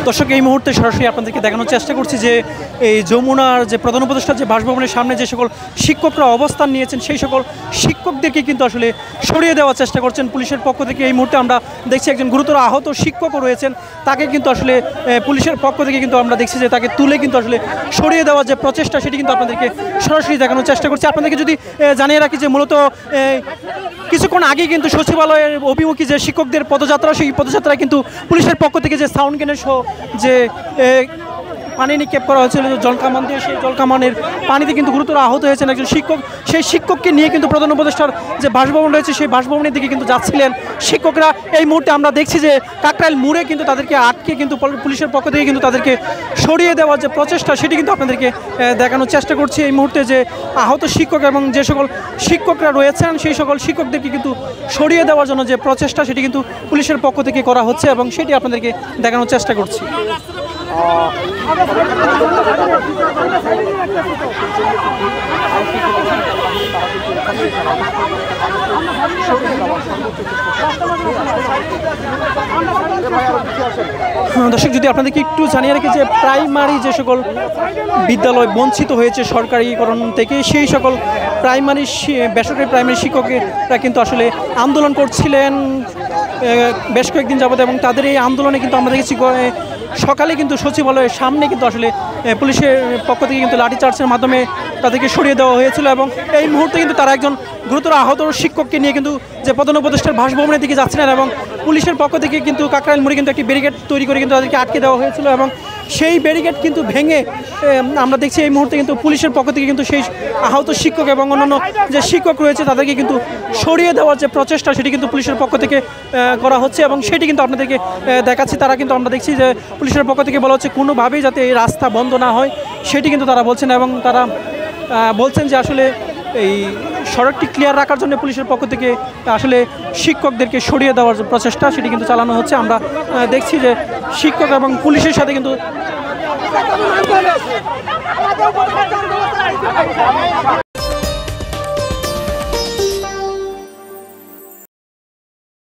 দর্শক এই মুহূর্তে সরাসরি আপনাদেরকে দেখানোর চেষ্টা করছি যে এই যমুনার যে প্রধান উপদেষ্টার যে বাসভবনের সামনে যে সকল শিক্ষকরা অবস্থান নিয়েছেন সেই সকল শিক্ষকদেরকে কিন্তু আসলে সরিয়ে দেওয়ার চেষ্টা করছেন পুলিশের পক্ষ থেকে। এই মুহূর্তে আমরা দেখছি একজন গুরুতর আহত শিক্ষকও রয়েছেন, তাকে কিন্তু আসলে পুলিশের পক্ষ থেকে কিন্তু আমরা দেখছি যে তাকে তুলে কিন্তু আসলে সরিয়ে দেওয়ার যে প্রচেষ্টা সেটি কিন্তু আপনাদেরকে সরাসরি দেখানোর চেষ্টা করছি। আপনাদেরকে যদি জানিয়ে রাখি যে মূলত কিছুক্ষণ আগে কিন্তু সচিবালয়ের অভিমুখী যে শিক্ষকদের পদযাত্রা, সেই পদযাত্রায় কিন্তু পুলিশের পক্ষ থেকে যে সাউন্ড গ্রেনেড সহ যে পানি নিক্ষেপ করা হয়েছিল জলকামান দিয়ে, সেই জলকামানের পানিতে কিন্তু গুরুতর আহত হয়েছেন একজন শিক্ষক। সেই শিক্ষককে নিয়ে কিন্তু প্রধান উপদেষ্টার যে বাসভবন রয়েছে সেই বাসভবনের দিকে কিন্তু যাচ্ছিলেন শিক্ষকরা। এই মুহূর্তে আমরা দেখছি যে কাকরাইল মোড়ে কিন্তু তাদেরকে আটকে কিন্তু পুলিশের পক্ষ থেকে কিন্তু তাদেরকে সরিয়ে দেওয়ার যে প্রচেষ্টা সেটি কিন্তু আপনাদেরকে দেখানোর চেষ্টা করছি। এই মুহূর্তে যে আহত শিক্ষক এবং যে সকল শিক্ষকরা রয়েছেন সেই সকল শিক্ষকদেরকে কিন্তু সরিয়ে দেওয়ার জন্য যে প্রচেষ্টা সেটি কিন্তু পুলিশের পক্ষ থেকে করা হচ্ছে এবং সেটি আপনাদেরকে দেখানোর চেষ্টা করছি। দর্শক যদি আপনাদেরকে একটু জানিয়ে রাখি যে প্রাইমারি যে সকল বিদ্যালয় বঞ্চিত হয়েছে সরকারিকরণ থেকে, সেই সকল প্রাইমারি বেসরকারি প্রাইমারি শিক্ষকেরা কিন্তু আসলে আন্দোলন করছিলেন বেশ কয়েকদিন যাবত, এবং তাদের এই আন্দোলনে কিন্তু আমরা দেখেছি সকালে কিন্তু সচিবালয়ের সামনে কিন্তু আসলে পুলিশের পক্ষ থেকে কিন্তু লাঠিচার্জের মাধ্যমে তাদেরকে সরিয়ে দেওয়া হয়েছিল। এবং এই মুহূর্তে কিন্তু তারা একজন গুরুতর আহত শিক্ষককে নিয়ে কিন্তু যে প্রধান উপদেষ্টার বাসভবনের দিকে যাচ্ছিলেন, এবং পুলিশের পক্ষ থেকে কিন্তু কাকরাইল মোড়ে কিন্তু একটি ব্যারিকেড তৈরি করে কিন্তু তাদেরকে আটকে দেওয়া হয়েছিল, এবং সেই ব্যারিকেড কিন্তু ভেঙে আমরা দেখছি এই মুহূর্তে কিন্তু পুলিশের পক্ষ থেকে কিন্তু সেই আহত শিক্ষক এবং অন্যান্য যে শিক্ষক রয়েছে তাদেরকে কিন্তু সরিয়ে দেওয়ার যে প্রচেষ্টা সেটি কিন্তু পুলিশের পক্ষ থেকে করা হচ্ছে, এবং সেটি কিন্তু আপনাদেরকে দেখাচ্ছি। তারা কিন্তু আমরা দেখছি যে পুলিশের পক্ষ থেকে বলা হচ্ছে কোনোভাবেই যাতে এই রাস্তা বন্ধ না হয় সেটি কিন্তু তারা বলছেন, এবং তারা বলছেন যে আসলে এই সড়কটি ক্লিয়ার রাখার জন্য পুলিশের পক্ষ থেকে আসলে শিক্ষকদেরকে সরিয়ে দেওয়ার যে প্রচেষ্টা সেটি কিন্তু চালানো হচ্ছে। আমরা দেখছি যে শিক্ষক এবং পুলিশের সাথে কিন্তু